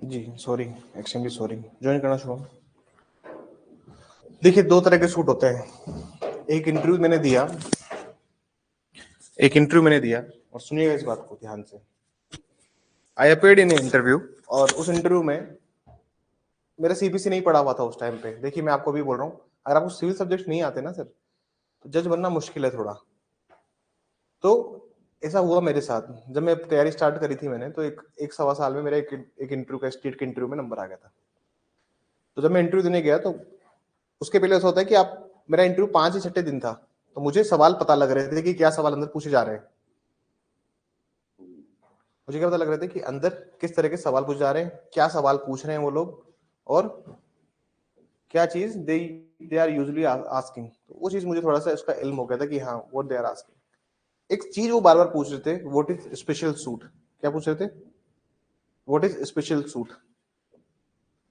जी sorry, extremely sorry. Join करना शुभ। देखिए, दो तरह के सूट होते हैं। एक इंटरव्यू मैंने दिया और सुनिएगा इस बात को ध्यान से। आई अपेयर्ड इन इंटरव्यू, और उस इंटरव्यू में मेरा सीबीसी नहीं पढ़ा हुआ था उस टाइम पे। देखिए, मैं आपको भी बोल रहा हूँ, अगर आपको सिविल सब्जेक्ट नहीं आते ना सर, तो जज बनना मुश्किल है थोड़ा। तो ऐसा हुआ मेरे साथ। जब मैं तैयारी स्टार्ट करी थी मैंने, तो एक सवा साल में मेरा एक इंटरव्यू का, स्टेट के इंटरव्यू में नंबर आ गया था। तो जब मैं इंटरव्यू देने गया, तो उसके पहले ऐसा होता है कि आप, मेरा इंटरव्यू 5 या 6 दिन था, तो मुझे सवाल पता लग रहे थे कि क्या सवाल अंदर पूछे जा रहे हैं। मुझे क्या पता लग रहे थे कि अंदर किस तरह के सवाल पूछे जा रहे हैं, क्या सवाल पूछ रहे हैं वो लोग, और क्या चीज दे आर यूजुअली आस्किंग। तो वो चीज मुझे थोड़ा सा इसका इल्म हो गया था कि हाँ, व्हाट दे आर आस्किंग। एक चीज वो बार बार पूछ रहे थे, व्हाट इज स्पेशल सूट। क्या पूछ रहे थे? What is special suit.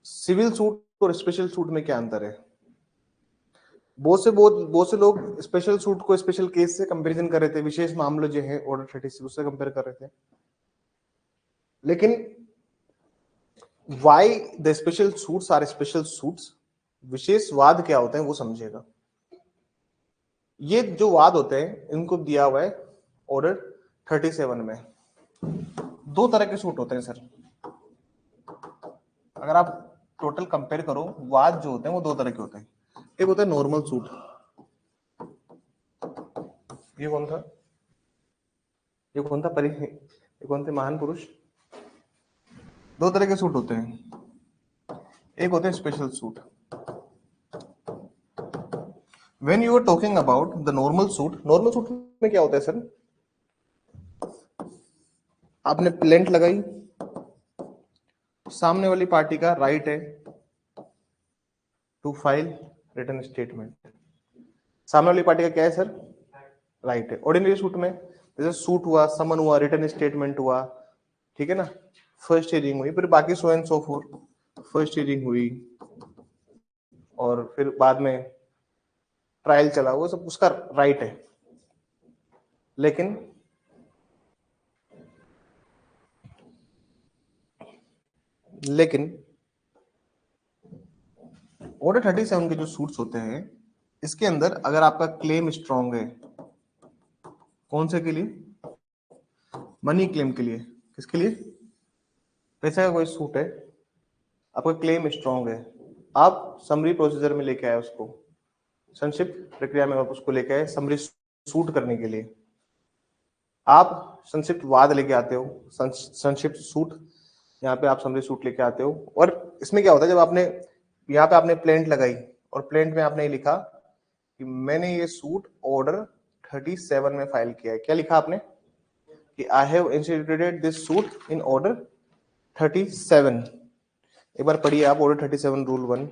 Civil suit और स्पेशल सूट में क्या अंतर है? बहुत से लोग स्पेशल सूट को स्पेशल केस से कंपैरिजन कर रहे थे, विशेष मामले जो है ऑर्डर 36 उससे कंपेयर कर रहे थे। लेकिन why the special suits are special suits, विशेषवाद क्या होते हैं वो समझिएगा। ये जो वाद होते हैं इनको दिया हुआ है ऑर्डर 37 में। दो तरह के सूट होते हैं सर। अगर आप टोटल कंपेयर करो, वाद जो होते हैं वो दो तरह के होते हैं। एक होता है नॉर्मल सूट। ये कौन था? ये कौन थे महान पुरुष? दो तरह के सूट होते हैं। एक होते हैं special suit. When you are talking about the normal suit में क्या होता है सर? आपने प्लेंट लगाई, सामने वाली पार्टी का राइट है टू फाइल रिटर्न स्टेटमेंट। सामने वाली पार्टी का क्या है सर? राइट है। ऑर्डिनरी सूट में जैसे सूट हुआ, समन हुआ, रिटर्न स्टेटमेंट हुआ, ठीक है ना, फर्स्ट हियरिंग हुई, फिर बाकी so and so fourth. First hearing हुई और फिर बाद में ट्रायल चला, वो सब उसका राइट है। लेकिन ऑर्डर 37 के जो सूट्स होते हैं, इसके अंदर अगर आपका क्लेम स्ट्रांग है, कौन से के लिए? मनी क्लेम के लिए। किसके लिए? पैसे का कोई सूट है, आपका क्लेम स्ट्रांग है, आप समरी प्रोसीजर में लेके आए उसको, संक्षिप्त प्रक्रिया में आप उसको लेके आए समरी सूट करने के लिए। आप संक्षिप्त वाद लेके आते हो, संक्षिप्त सूट, यहाँ पे आप समरी सूट लेके आते हो। और इसमें क्या होता है, जब आपने यहाँ पे आपने प्लेंट लगाई और प्लेंट में आपने लिखा कि मैंने ये सूट ऑर्डर 37 में फाइल किया है। क्या लिखा आपने? कि I have instituted this suit in order 37। एक बार पढ़िए आप ऑर्डर 37 रूल 1।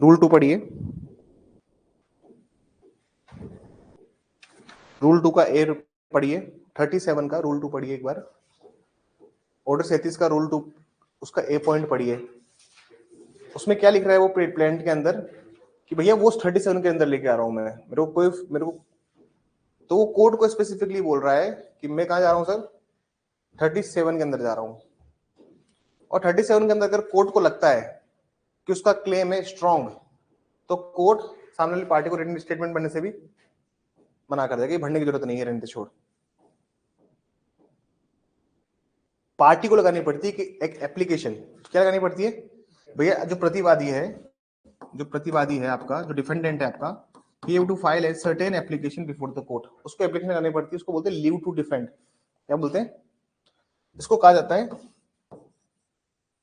रूल 2 पढ़िए। रूल 2 का ए पढ़िए, 37 का रूल 2 पढ़िए एक बार। ऑर्डर 37 का रूल 2, उसका ए पॉइंट पढ़िए। उसमें क्या लिख रहा है वो प्लेंट के अंदर कि भैया वो 37 के अंदर लेके आ रहा हूं मैं, मेरे को तो वो कोड को स्पेसिफिकली बोल रहा है कि मैं कहा जा रहा हूं सर? 37 के अंदर जा रहा हूं। और 37 के अंदर अगर कोर्ट को लगता है कि उसका क्लेम है स्ट्रॉन्ग, तो कोर्ट सामने वाली पार्टी को रिटन स्टेटमेंट बनने से भी मना कर देगा कि भरने की जरूरत नहीं है, रहने दे, छोड़। पार्टी को लगानी पड़ती है कि एक एप्लीकेशन। क्या लगानी पड़ती है भैया? जो प्रतिवादी है आपका, जो डिफेंडेंट है आपका, he have to file a certain application before the court। उसको एप्लीकेशन लगानी पड़ती है, उसको बोलते हैं लीव टू डिफेंड। क्या बोलते हैं इसको? कहा जाता है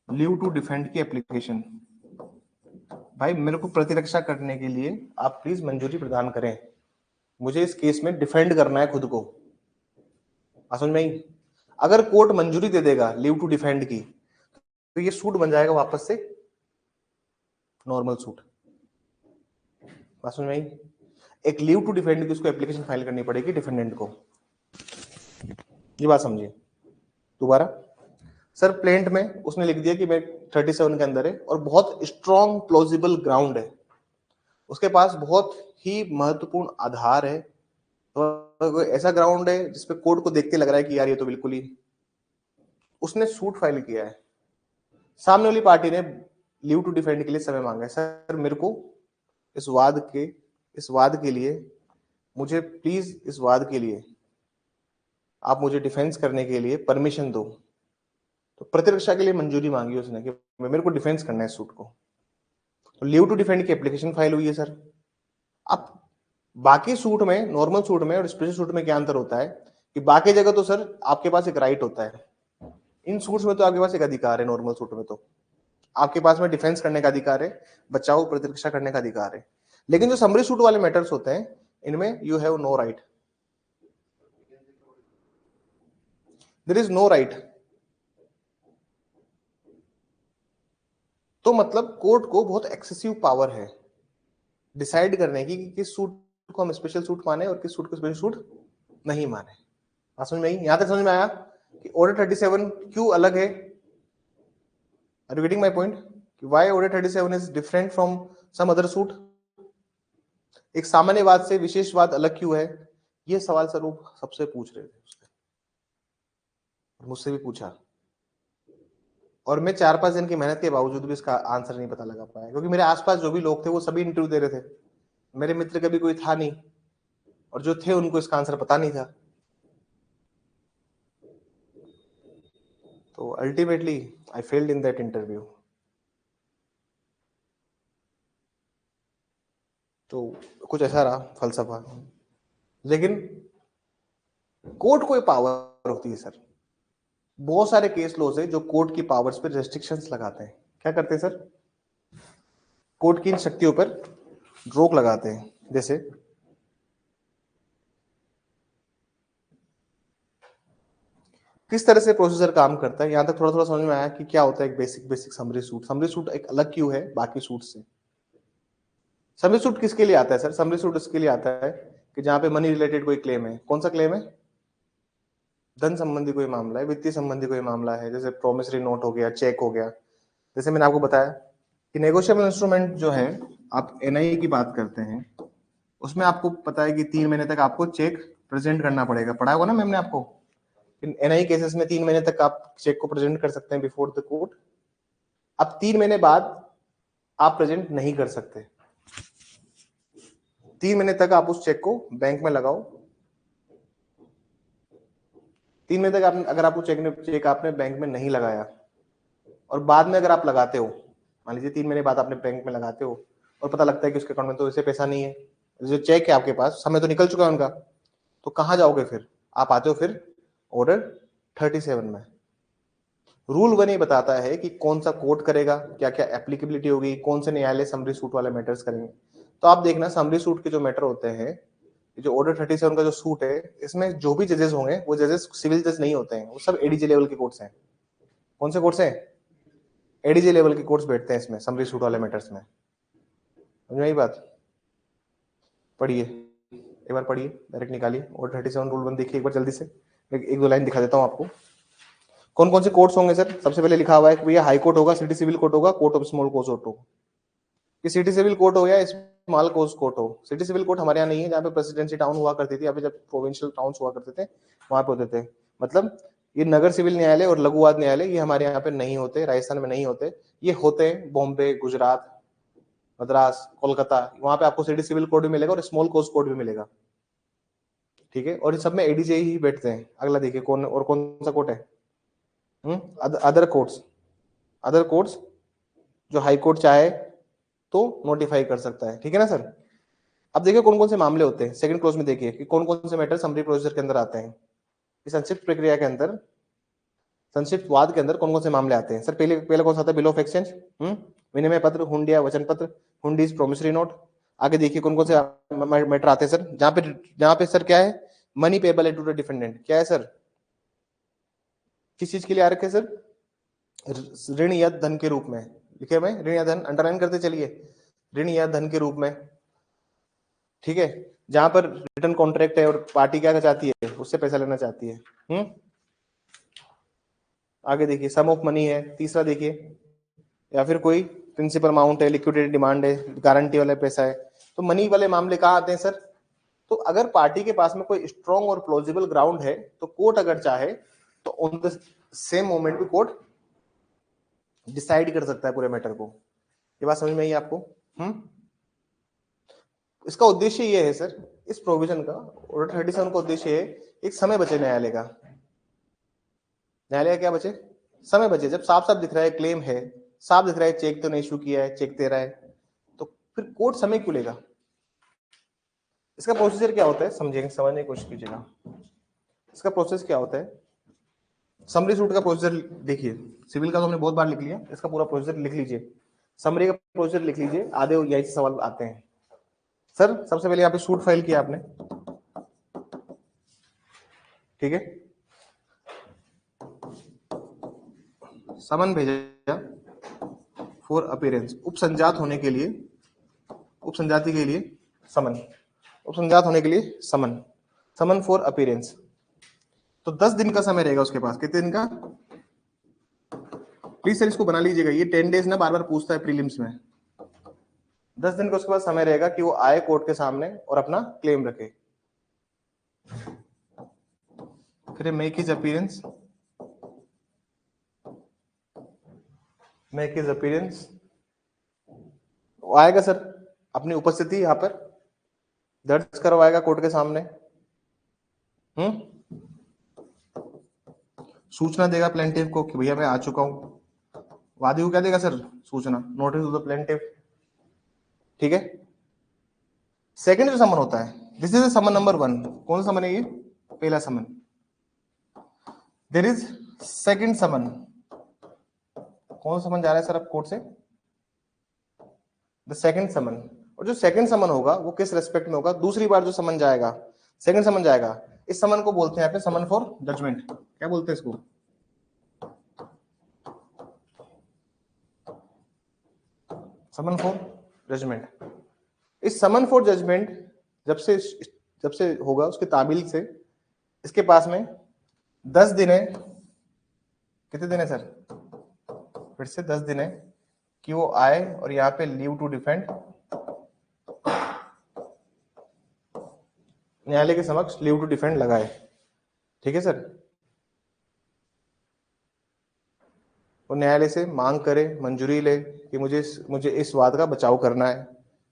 लीव टू डिफेंड की एप्लीकेशन। भाई, मेरे को प्रतिरक्षा करने के लिए आप प्लीज मंजूरी प्रदान करें, मुझे इस केस में डिफेंड करना है खुद को। समझ में आई? अगर कोर्ट मंजूरी दे देगा लीव टू डिफेंड की, तो ये सूट बन जाएगा वापस से नॉर्मल सूट। समझ में आई? एक लीव टू डिफेंड की उसको एप्लीकेशन फाइल करनी पड़ेगी डिफेंडेंट को। ये बात समझिए दोबारा। सर प्लेंट में उसने लिख दिया कि मैं 37 के अंदर है और बहुत स्ट्रॉन्ग प्लॉजिबल ग्राउंड है, उसके पास बहुत ही महत्वपूर्ण आधार है, तो ऐसा ग्राउंड है जिसपे कोर्ट को देखते लग रहा है कि यार ये तो बिल्कुल ही, उसने सूट फाइल किया है। सामने वाली पार्टी ने लीव टू डिफेंड के लिए समय मांगा है। सर मेरे को इस वाद के लिए मुझे प्लीज इस वाद के लिए आप मुझे डिफेंस करने के लिए परमिशन दो। तो प्रतिरक्षा के लिए मंजूरी मांगी उसने कि मेरे को डिफेंस करना है सूट को, तो लीव टू डिफेंड की एप्लीकेशन फाइल हुई है सर। अब बाकी सूट में, नॉर्मल सूट में और स्पेशल सूट में क्या अंतर होता है कि बाकी जगह तो सर आपके पास एक राइट होता है, इन सूट्स में तो आपके पास एक अधिकार है। नॉर्मल सूट में तो आपके पास में डिफेंस करने का अधिकार है, बचाव प्रतिरक्षा करने का अधिकार है, लेकिन जो समरी सूट वाले मैटर्स होते हैं इनमें you have no right, there is no right. तो मतलब कोर्ट को बहुत एक्सेसिव पावर है डिसाइड करने की कि किस सूट को हम स्पेशल सूट माने और किस सूट को स्पेशल सूट नहीं माने। बात समझ में आई? यहां तक समझ में आया कि ऑर्डर 37 क्यों अलग है? Are you getting my point कि why order 37 is different from some other suit? एक सामान्यवाद से विशेषवाद अलग क्यों है? ये सवाल सर वो सबसे पूछ रहे थे, मुझसे भी पूछा, और मैं 4-5 दिन की मेहनत के बावजूद भी इसका आंसर नहीं पता लगा पाया, क्योंकि मेरे आसपास जो भी लोग थे वो सभी इंटरव्यू दे रहे थे, मेरे मित्र कभी कोई था नहीं, और जो थे उनको इसका आंसर पता नहीं था। तो ultimately I failed in that interview. तो कुछ ऐसा रहा फलसफा। लेकिन कोर्ट को पावर होती है सर, बहुत सारे केस लॉज है जो कोर्ट की पावर्स पर रेस्ट्रिक्शंस लगाते हैं। क्या करते हैं सर? कोर्ट की इन शक्तियों पर रोक लगाते हैं। जैसे किस तरह से प्रोसीजर काम करता है, यहां तक थोड़ा थोड़ा समझ में आया कि क्या होता है एक basic summary suit. Summary suit एक अलग क्यों है बाकी सूट से? समरी सूट किसके लिए आता है सर? समरी सूट इसके लिए आता है कि जहां पे मनी रिलेटेड कोई क्लेम है। कौन सा क्लेम है? धन संबंधी कोई मामला है, वित्तीय संबंधी कोई मामला है, जैसे प्रोमिसरी नोट हो गया, चेक हो गया। जैसे मैंने आपको बताया कि नेगोशिएबल इंस्ट्रूमेंट जो है, आप एनआई की बात करते हैं, उसमें आपको पता है कि 3 महीने तक आपको चेक प्रेजेंट करना पड़ेगा। पढ़ा होगा ना मैम ने आपको? एनआई केसेस में 3 महीने तक आप चेक को प्रेजेंट कर सकते हैं बिफोर द कोर्ट। अब 3 महीने बाद आप प्रेजेंट नहीं कर सकते। 3 महीने तक आप उस चेक को बैंक में लगाओ। 3 महीने तक आपने, अगर आपको चेक आपने बैंक में नहीं लगाया और बाद में अगर आप लगाते हो, मान लीजिए 3 महीने बाद आपने बैंक में लगाते हो और पता लगता है कि उसके अकाउंट में तो वैसे पैसा नहीं है, जो चेक है आपके पास, समय तो निकल चुका है उनका, तो कहां जाओगे फिर? आप आते हो फिर ऑर्डर 37 में। रूल 1 ये बताता है कि कौन सा कोर्ट करेगा, क्या क्या एप्लीकेबिलिटी होगी, कौन से न्यायालय समरी सूट वाले मैटर्स करेंगे। तो आप देखना समरी सूट के जो मैटर होते हैं, जो ऑर्डर 37 का जो सूट है, इसमें जो भी जजेस होंगे वो जजेस सिविल जज नहीं होते हैं, वो सब एडीजे लेवल के कोर्ट्स हैं। कौन से कोर्ट्स हैं? एडीजे लेवल के कोर्ट्स बैठते हैं इसमें समरी सूट वाले मैटर्स में। समझ में आई बात? पढ़िए, एक बार पढ़िए, डायरेक्ट निकालिए ऑर्डर 37 रूल 1 देखिए एक बार जल्दी से। एक दो लाइन दिखा देता हूँ आपको। कौन कौन से कोर्ट्स होंगे सर? सबसे पहले लिखा हुआ है कि भैया हाई कोर्ट होगा, सिटी सिविल कोर्ट होगा, कोर्ट ऑफ स्मॉल कोर्ट होगा। कि सिटी सिविल कोर्ट हो या स्मॉल कोर्ट हो। सिटी सिविल कोर्ट हमारे यहाँ नहीं है, जहाँ पे प्रेसिडेंसी टाउन हुआ करती थी, अभी जब प्रोविंशियल टाउन्स हुआ करते थे वहां पे होते थे। मतलब ये नगर सिविल न्यायालय और लघुवाद न्यायालय ये हमारे यहाँ पे नहीं होते, राजस्थान में नहीं होते। ये होते हैं बॉम्बे, गुजरात, मद्रास, कोलकाता, वहां पे आपको सिटी सिविल कोर्ट भी मिलेगा और स्मॉल कोर्ट भी मिलेगा। ठीक है, और इस सब में एडीजे ही बैठते हैं। अगला देखिए कौन और कौन सा कोर्ट है? Other courts. अदर कोर्ट्स जो हाई कोर्ट चाहे तो नोटिफाई कर सकता है। ठीक है ना सर? अब देखिए कौन कौन से मामले होते हैं। सेकंड क्लोज में देखिए कि कौन कौन से मैटर समरी प्रोसीजर के अंदर आते हैं। इस संक्षिप्त प्रक्रिया के अंदर, संक्षिप्त वाद के अंदर कौन कौन से मामले आते हैं सर? पहले कौन सा आता है? बिल ऑफ एक्सचेंज, विनिमय पत्र, हुंडिया, वचन पत्र, हुंडीज, प्रोमिसरी नोट। आगे देखिए कौन कौन से मैटर आते हैं सर, जहां पे सर क्या है? Money payable to the defendant. क्या है सर? किस चीज के लिए आ रखे हैं सर? ऋण या धन के रूप में लिखे हुए, ऋण या धन, अंडरलाइन करते चलिए, ऋण या धन के रूप में। ठीक है, जहां पर रिटर्न कॉन्ट्रैक्ट है और पार्टी क्या चाहती है? उससे पैसा लेना चाहती है। आगे देखिए सम ऑफ मनी है, तीसरा देखिए, या फिर कोई प्रिंसिपल अमाउंट है, लिक्विडेटेड डिमांड है, गारंटी वाला पैसा है। तो मनी वाले मामले कहाँ आते हैं सर? तो अगर पार्टी के पास में कोई स्ट्रॉन्ग और प्लॉजिबल ग्राउंड है तो कोर्ट अगर चाहे तो ऑन द सेम मोमेंट भी कोर्ट डिसाइड कर सकता है पूरे मैटर को। ये बात समझ में आई आपको? इसका उद्देश्य ये है सर, इस प्रोविजन का, ऑर्डर 37 का उद्देश्य है एक समय बचे न्यायालय का। न्यायालय का क्या बचे? समय बचे। जब साफ साफ दिख रहा है क्लेम है, साफ दिख रहा है चेक तो नहीं इशू किया है, चेक दे रहा है, तो फिर कोर्ट समय क्यों लेगा? इसका प्रोसीजर क्या होता है समझेंगे, समझने की कोशिश कीजिएगा। इसका प्रोसेस क्या होता है? समरी सूट का प्रोसीजर देखिए, सिविल का तो हमने बहुत बार लिख लिया, इसका पूरा प्रोसीजर लिख लीजिए, समरी का प्रोसीजर लिख लीजिए, आधे यही से सवाल आते हैं। सर सबसे पहले यहाँ पे सूट फाइल किया आपने, ठीक है, समन भेजा फॉर अपीयरेंस, उपसंजात होने के लिए, उपसंजाति के लिए समन, उपसंजात होने के लिए समन, समन फॉर अपीयरेंस। तो 10 दिन का समय रहेगा उसके पास। कितने दिन का? प्लीज सर इसको बना लीजिएगा, ये 10 डेज ना बार बार पूछता है प्रीलिम्स में। 10 दिन का उसके पास समय रहेगा कि वो आए कोर्ट के सामने और अपना क्लेम रखे। फिर make his appearance, make his appearance, आएगा सर अपनी उपस्थिति यहाँ पर दर्ज करवाएगा कोर्ट के सामने। सूचना देगा प्लेंटिफ को कि भैया मैं आ चुका हूं। वादी को क्या देगा सर? सूचना, नोटिस टू द प्लेंटिफ, ठीक है। सेकंड जो समन होता है, दिस इज समन नंबर 1। कौन सा समन है ये? पहला समन। देयर इज सेकंड समन। कौन सा समन जा रहा है सर अब कोर्ट से? द सेकंड समन। और जो सेकंड समन होगा वो किस रेस्पेक्ट में होगा? दूसरी बार जो समन जाएगा, सेकंड समन जाएगा, इस समन को बोलते हैं यहाँ पे समन फॉर जजमेंट। क्या बोलते हैं इसको? समन फॉर जजमेंट। इस समन फॉर जजमेंट जब से होगा उसके तामील से इसके पास में 10 दिन है। कितने दिन है सर? फिर से 10 दिन है कि वो आए और यहाँ पे लीव टू डिफेंड, न्यायालय के समक्ष लीव टू डिफेंड लगाए, ठीक है सर। वो न्यायालय से मांग करे, मंजूरी ले कि मुझे इस वाद का बचाव करना है,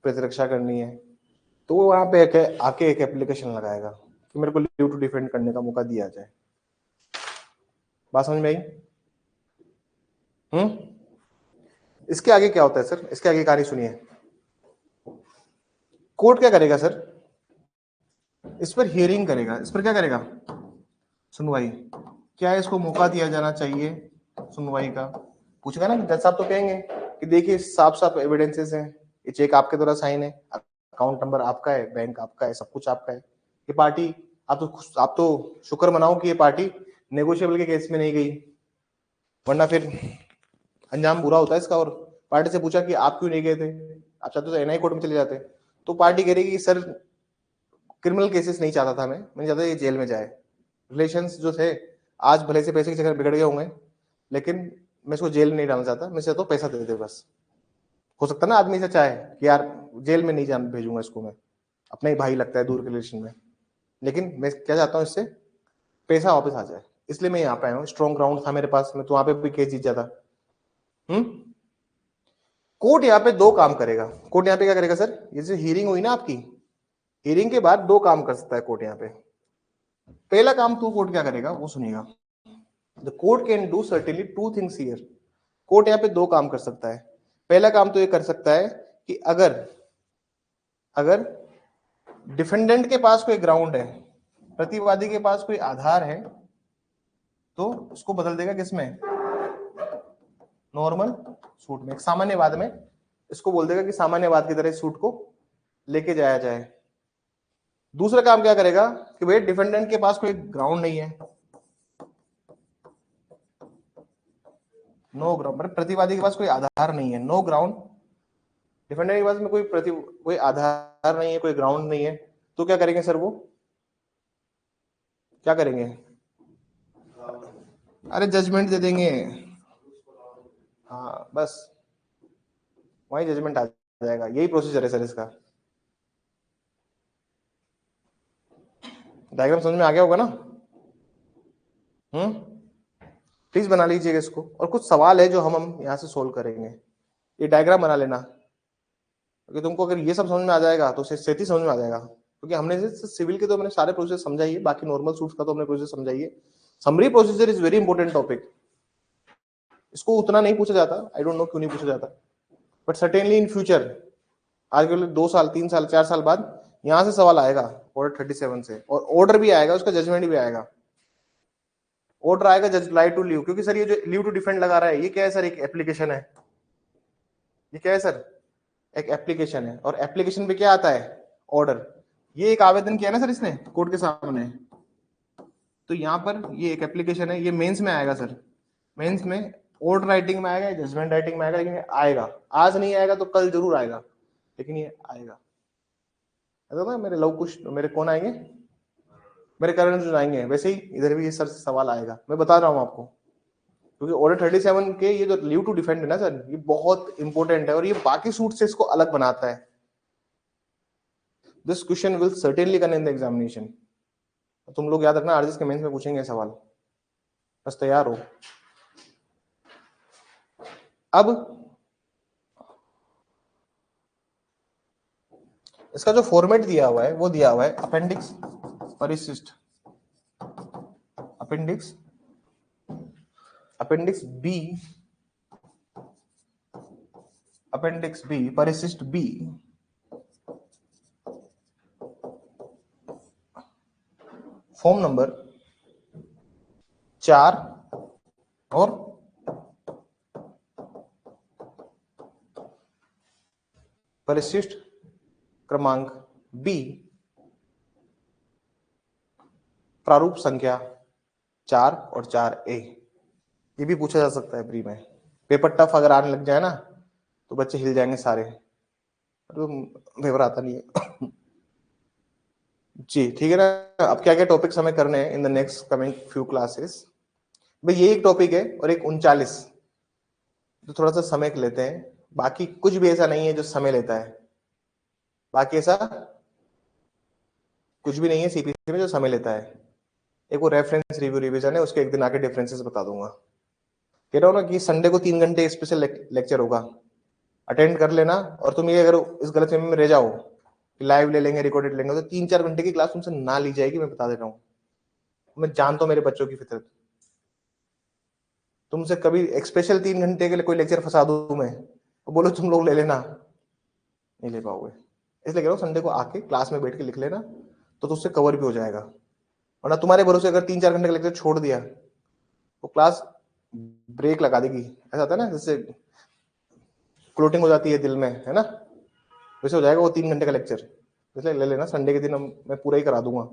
प्रतिरक्षा करनी है, तो वो वहां पे आके एक एप्लीकेशन लगाएगा कि मेरे को लीव टू डिफेंड करने का मौका दिया जाए। बात समझ में आई? इसके आगे क्या होता है सर? इसके आगे कहानी सुनिए। कोर्ट क्या करेगा सर? इस पर हियरिंग करेगा। इस पर क्या करेगा? सुनवाई। क्या इसको मौका दिया जाना चाहिए सुनवाई का? पूछेगा ना, जज साहब तो कहेंगे कि देखिए साफ साफ एविडेंसेस हैं, ये चेक आपके द्वारा साइन है, अकाउंट नंबर आपका है, बैंक आपका है, सब कुछ आपका है, ये पार्टी, आप तो शुक्र मनाओ कि ये पार्टी नेगोशिएबल के केस में नहीं गई, वरना फिर अंजाम बुरा होता है इसका। और पार्टी से पूछा कि आप क्यों नहीं गए थे, आप चाहते तो एनआई कोर्ट में चले जाते, तो पार्टी कह रही कि सर क्रिमिनल केसेस नहीं चाहता था, मैं चाहता ये जेल में जाए। रिलेशंस जो थे आज भले से पैसे के चक्कर बिगड़ गए होंगे, लेकिन मैं इसको जेल में नहीं डालना चाहता, मैं चाहता हूँ पैसा दे दे बस। हो सकता ना आदमी से चाहे कि यार जेल में नहीं जान भेजूंगा इसको, मैं अपना ही भाई लगता है दूर के रिलेशन में, लेकिन मैं क्या चाहता हूँ इससे पैसा वापस आ जाए, इसलिए मैं यहाँ पे आया हूँ। स्ट्रॉन्ग ग्राउंड था मेरे पास, मैं तो वहां पे भी केस जीत जाता। कोर्ट यहाँ पे दो काम करेगा। कोर्ट यहाँ पे क्या करेगा सर? ये जो हियरिंग हुई ना आपकी, हियरिंग के बाद दो काम कर सकता है कोर्ट यहाँ पे। पहला काम तो कोर्ट क्या करेगा वो सुनिएगा। The court can do certainly two things here. Court यहाँ पे दो काम कर सकता है। पहला काम तो ये कर सकता है कि अगर डिफेंडेंट के पास कोई ग्राउंड है, प्रतिवादी के पास कोई आधार है, तो उसको बदल देगा किसमें? नॉर्मल सूट में, एक सामान्यवाद में इसको बोल देगा कि सामान्यवाद की तरह सूट को लेके जाया जाए। दूसरा काम क्या करेगा कि भाई डिफेंडेंट के पास कोई ग्राउंड नहीं है, नो ग्राउंड, मतलब प्रतिवादी के पास कोई आधार नहीं है, नो ग्राउंड, डिफेंडेंट के पास में कोई आधार नहीं है, कोई ग्राउंड नहीं है, तो क्या करेंगे सर? वो क्या करेंगे? अरे जजमेंट दे देंगे, हाँ बस वही जजमेंट आ जाएगा, यही प्रोसीजर है सर इसका। डायग्राम समझ में आ गया होगा ना? प्लीज बना लीजिएगा इसको, और कुछ सवाल है जो हम यहाँ से सोल्व करेंगे, ये डायग्राम बना लेना, क्योंकि तुमको अगर ये सब समझ में आ जाएगा तो सेती समझ में आ जाएगा, क्योंकि हमने सिविल के तो मैंने सारे प्रोसीजर समझाइए, बाकी नॉर्मल सूट्स का तो हमने प्रोसीजर समझाइए। Summary procedure is very important topic, इसको उतना नहीं पूछा जाता, आई डोंट नो क्यों नहीं पूछा जाता, बट सर्टेनली इन फ्यूचर, आज के 2 साल 3 साल 4 साल बाद यहाँ से सवाल आएगा ऑर्डर 37 से, और ऑर्डर भी आएगा, उसका जजमेंट भी आएगा। ऑर्डर आएगा जज लाइट टू लीव, क्योंकि सर ये जो लीव टू डिफेंड लगा रहा है ये क्या है सर? एक एप्लीकेशन है, ये क्या है सर? एक एप्लीकेशन है, और एप्लीकेशन पे क्या आता है? ऑर्डर। ये एक आवेदन किया ना सर इसने कोर्ट के सामने, तो यहाँ पर ये एक एप्लीकेशन है, ये मेंस में आएगा सर, मेंस में ऑर्डर राइटिंग में आएगा, जजमेंट राइटिंग में आएगा, लेकिन आएगा, आज नहीं आएगा तो कल जरूर आएगा, लेकिन ये आएगा। तो मेरे लव कुश, मेरे कौन आएंगे? मेरे करण जो आएंगे, वैसे ही इधर भी ये सर सवाल आएगा, मैं बता रहा हूँ आपको, क्योंकि ऑर्डर 37 के ये जो लीव टू डिफेंड है ना सर, ये बहुत इंपॉर्टेंट है, और ये बाकी सूट से इसको अलग बनाता है। This question will certainly come in the examination, तुम लोग याद रखना, आरजीएस के मेंस में पूछेंगे सवाल, बस तैयार हो। अब इसका जो फॉर्मेट दिया हुआ है वो दिया हुआ है अपेंडिक्स परिशिष्ट, appendix, appendix B, appendix B परिशिष्ट बी, फॉर्म नंबर 4 और परिशिष्ट क्रमांक बी, प्रारूप संख्या 4 और 4A। ये भी पूछा जा सकता है प्री में, पेपर टफ अगर आने लग जाए ना तो बच्चे हिल जाएंगे सारे, तो पेपर आता नहीं है। जी ठीक है ना। अब क्या क्या टॉपिक्स हमें करने हैं in the next coming few classes, भाई ये एक टॉपिक है और एक 39 जो थोड़ा सा समय लेते हैं, बाकी कुछ भी ऐसा नहीं है जो समय लेता है, बाकी ऐसा कुछ भी नहीं है सीपीसी में जो समय लेता है। एक वो रेफरेंस रिव्यू रिवीजन है, उसके एक दिन आके डिफरेंसेस बता दूंगा। कह रहा हूँ ना कि संडे को 3 घंटे स्पेशल लेक्चर होगा, अटेंड कर लेना, और तुम ये अगर इस गलत फहमी में रह जाओ कि लाइव ले लेंगे रिकॉर्डेड लेंगे, तो 3-4 घंटे की क्लास तुमसे ना ली जाएगी, मैं बता दे रहा हूँ। मैं जानता हूँ मेरे बच्चों की फितरत, तुमसे कभी स्पेशल 3 घंटे के लिए कोई लेक्चर फंसा दूं मैं, तो बोलो तुम लोग ले लेना, नहीं ले पाओगे। इसलिए कह रहा हूँ संडे को आके क्लास में बैठ के लिख लेना, तो उससे कवर भी हो जाएगा, वरना तुम्हारे भरोसे अगर 3-4 घंटे का लेक्चर छोड़ दिया तो क्लास ब्रेक लगा देगी। ऐसा होता है ना, जैसे क्लोटिंग हो जाती है दिल में, है ना, वैसे हो जाएगा वो 3 घंटे का लेक्चर। इसलिए ले लेना, संडे के दिन मैं पूरा ही करा दूंगा,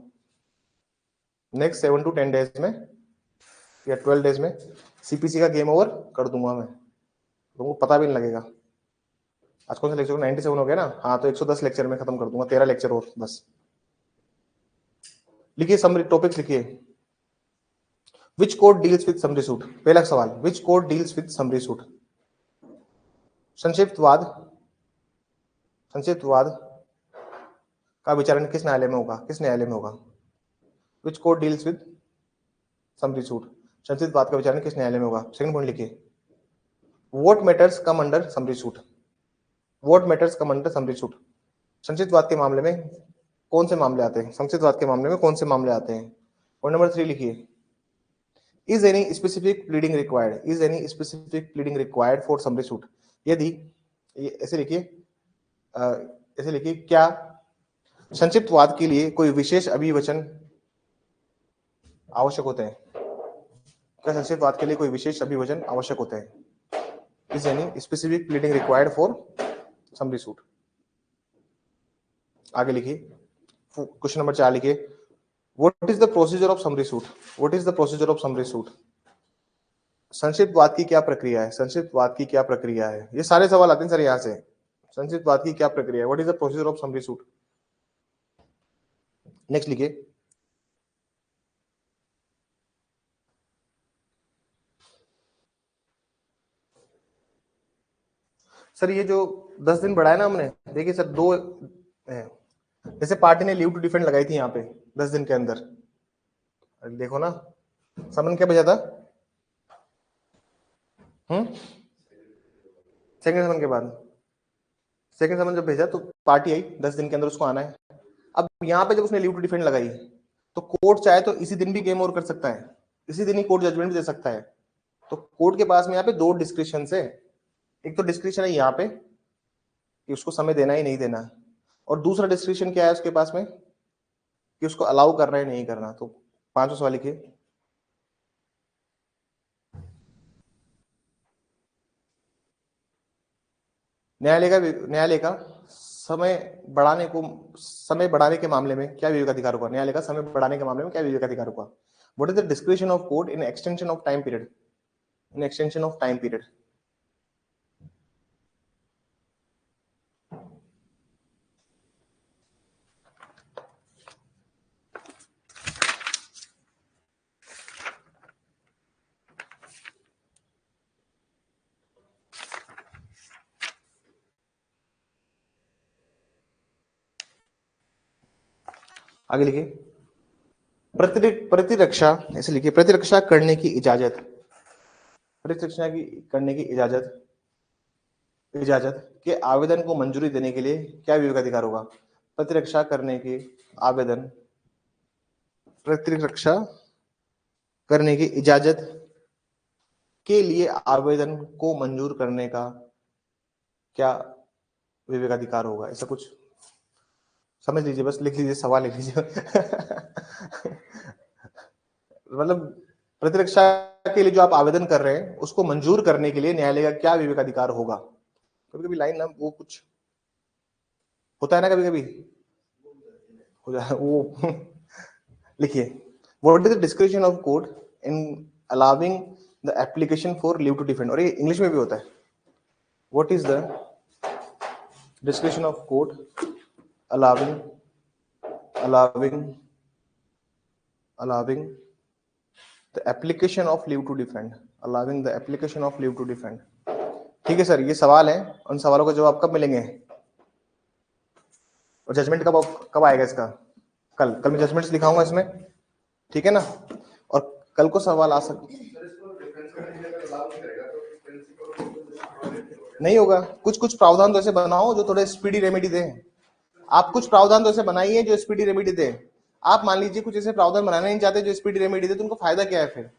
नेक्स्ट 7 to 10 डेज में या 12 डेज में सीपीसी का गेम ओवर कर दूंगा मैं, तुमको पता भी नहीं लगेगा। आज कौन सा लेक्चर 97 हो गया ना, हाँ तो 110 लेक्चर में खत्म कर दूंगा, 13 लेक्चर और बस। लिखिए समरी टॉपिक्स लिखिए। Which code deals with summary suit, पहला सवाल, which code deals with summary suit? संक्षिप्तवाद, संक्षिप्तवाद का विचारण किस न्यायालय में होगा, किस न्यायालय में होगा? Which code deals with summary suit, संक्षिप्तवाद का विचारण किस न्यायालय में होगा? सेकंड पॉइंट लिखिए, what matters come under summary suit, what matters come under summary suit, संक्षिप्तवाद के मामले में कौन से मामले आते हैं, संक्षिप्तवाद के मामले में कौन से मामले आते हैं? पॉइंट नंबर 3 लिखिए, is any specific pleading required, is any specific pleading required for summary suit? यदि, ऐसे लिखिए, ऐसे लिखिए, क्या संक्षिप्तवाद के लिए कोई विशेष अभिवचन आवश्यक होते हैं? क्या संक्षिप्तवाद के लिए कोई विशेष अभिवचन आवश्यक होते हैं? Is any specific pleading required for summary suit? आगे लिखिए, क्वेश्चन नंबर 4 लिखिए, what is the procedure of summary suit, what is the procedure of summary suit? संक्षिप्तवाद की क्या प्रक्रिया है, संक्षिप्तवाद की क्या प्रक्रिया है? ये सारे सवाल आते हैं सर यहाँ से, संक्षिप्तवाद की क्या प्रक्रिया है, what is the procedure of summary suit? Next लिखिए, सर ये जो 10 दिन बढ़ाया ना हमने, देखिए सर दो है, जैसे पार्टी ने लीव टू डिफेंड लगाई थी यहाँ पे 10 दिन के अंदर, देखो ना समन क्या बचा था, सेकंड समन के बाद, सेकंड समन जब भेजा तो पार्टी आई 10 दिन के अंदर उसको आना है। अब यहाँ पे जब उसने लीव टू डिफेंड लगाई तो कोर्ट चाहे तो इसी दिन भी गेम ओवर कर सकता है, इसी दिन ही कोर्ट जजमेंट भी दे सकता है। तो कोर्ट के पास में यहाँ पे दो डिस्क्रिप्शन है, एक तो डिस्क्रिप्शन है यहाँ पे कि उसको समय देना ही नहीं देना, और दूसरा डिस्क्रिप्शन क्या है उसके पास में कि उसको अलाउ करना है नहीं करना। तो 5 सवाल लिखिए। न्यायालय का समय बढ़ाने के मामले में क्या विवेकाधिकार होगा? न्यायालय का समय बढ़ाने के मामले में क्या विवेकाधिकार होगा? What is the description of court in extension of time period? In extension of time period. आगे लिखिए। प्रतिरक्षा, ऐसे लिखिए, प्रतिरक्षा करने की इजाजत, प्रतिरक्षा की करने की इजाजत के आवेदन को मंजूरी देने के लिए क्या विवेकाधिकार होगा? प्रतिरक्षा करने की आवेदन, प्रतिरक्षा करने की इजाजत के लिए आवेदन को मंजूर करने का क्या विवेकाधिकार होगा? ऐसा कुछ समझ लीजिए, बस लिख लीजिए, सवाल लिख लीजिए। मतलब प्रतिरक्षा के लिए जो आप आवेदन कर रहे हैं उसको मंजूर करने के लिए न्यायालय का क्या विवेकाधिकार होगा? कभी कभी लाइन ना वो कुछ होता है ना, कभी कभी हो जाए वो। लिखिए, what is the description of court in allowing the application for leave to defend, और ये इंग्लिश में भी होता है। What is the description of court allowing the application of leave to defend, allowing the application of leave to defend। ठीक है sir, ये सवाल है, उन सवालों का जवाब कब मिलेंगे? और जजमेंट कब आएगा इसका? कल मैं जजमेंट्स लिखाऊंगा इसमें, ठीक है ना? और कल को सवाल आ सकते नहीं होगा। कुछ प्रावधान तो ऐसे बनाओ जो थोड़े स्पीडी रेमेडी दे। आप कुछ प्रावधान तो ऐसे बनाइए जो स्पीडी रेमेडी दे। आप मान लीजिए कुछ ऐसे प्रावधान बनाना नहीं चाहते जो स्पीडी रेमेडी दे, तो उनको फायदा क्या है फिर?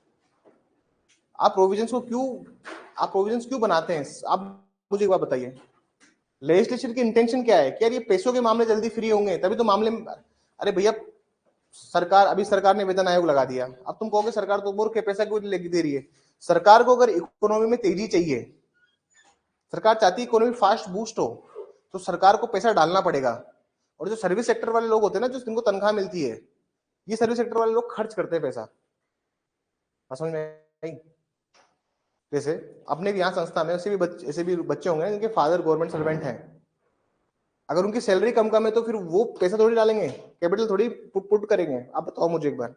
आप प्रोविजंस क्यों बनाते हैं? आप मुझे एक बात बताइए, लेजिस्लेचर की इंटेंशन क्या है? क्या ये पैसों के मामले जल्दी फ्री होंगे तभी तो मामले में? अरे भैया, सरकार ने वेतन आयोग लगा दिया, अब तुम कहोगे सरकार तो मूर्ख है, पैसा क्यों दे रही है? सरकार को अगर इकोनॉमी में तेजी चाहिए, सरकार चाहती है इकोनॉमी फास्ट बूस्ट हो, तो सरकार को पैसा डालना पड़ेगा। और जो सर्विस सेक्टर वाले लोग होते हैं ना, जो जिनको तनख्वाह मिलती है, ये सर्विस सेक्टर वाले लोग खर्च करते हैं पैसा। समझ में नहीं? जैसे अपने भी यहाँ संस्था में ऐसे भी बच्चे होंगे जिनके फादर गवर्नमेंट सर्वेंट हैं, अगर उनकी सैलरी कम है तो फिर वो पैसा थोड़ी डालेंगे, कैपिटल थोड़ी पुट करेंगे? आप बताओ मुझे एक बार।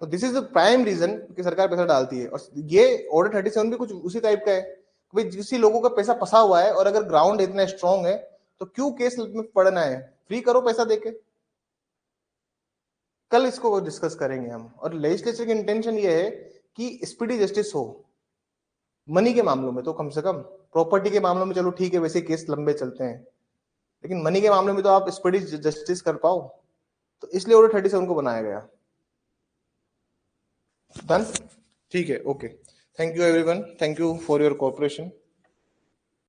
तो this is the prime reason कि सरकार पैसा डालती है। और ये ऑर्डर 37 भी कुछ उसी टाइप का है कि भाई जिस लोगों का पैसा फंसा हुआ है और अगर ग्राउंड इतना स्ट्रांग है तो क्यों केस में पड़ना है? फ्री करो पैसा देके। कल इसको डिस्कस करेंगे हम। और लेजिस्लेचर की इंटेंशन ये है कि स्पीडी जस्टिस हो मनी के मामलों में, तो कम से कम प्रॉपर्टी के मामलों में चलो ठीक है, वैसे केस लंबे चलते हैं, लेकिन मनी के मामले में तो आप स्पीडी जस्टिस कर पाओ, तो इसलिए ऑर्डर 37 को बनाया गया। डन? ठीक है, okay. Thank you everyone, thank you for your cooperation.